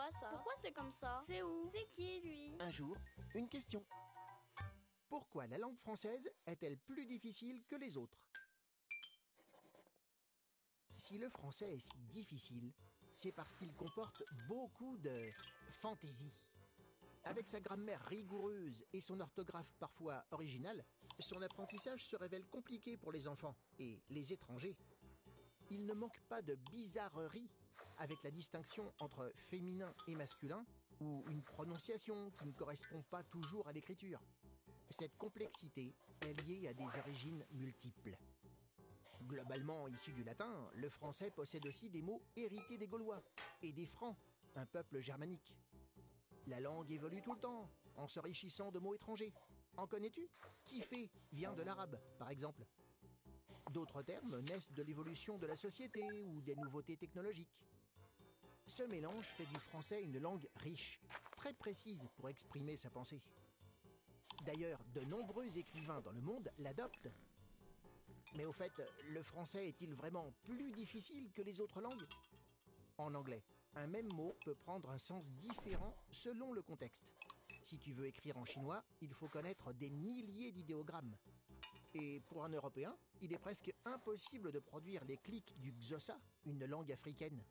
quoi ça? Pourquoi c'est comme ça? C'est où? C'est qui lui? Un jour, une question. Pourquoi la langue française est-elle plus difficile que les autres? Si le français est si difficile, c'est parce qu'il comporte beaucoup de fantaisie. Avec sa grammaire rigoureuse et son orthographe parfois originale, son apprentissage se révèle compliqué pour les enfants et les étrangers. Il ne manque pas de bizarreries, avec la distinction entre féminin et masculin, ou une prononciation qui ne correspond pas toujours à l'écriture. Cette complexité est liée à des origines multiples. Globalement issu du latin, le français possède aussi des mots hérités des Gaulois et des Francs, un peuple germanique. La langue évolue tout le temps, en s'enrichissant de mots étrangers. En connais-tu? Kiffer vient de l'arabe, par exemple. D'autres termes naissent de l'évolution de la société ou des nouveautés technologiques. Ce mélange fait du français une langue riche, très précise pour exprimer sa pensée. D'ailleurs, de nombreux écrivains dans le monde l'adoptent. Mais au fait, le français est-il vraiment plus difficile que les autres langues? En anglais, un même mot peut prendre un sens différent selon le contexte. Si tu veux écrire en chinois, il faut connaître des milliers d'idéogrammes. Et pour un Européen, il est presque impossible de produire les clics du Xhosa, une langue africaine.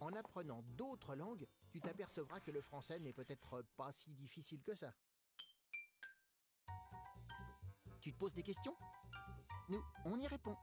En apprenant d'autres langues, tu t'apercevras que le français n'est peut-être pas si difficile que ça. Tu te poses des questions? Nous, on y répond.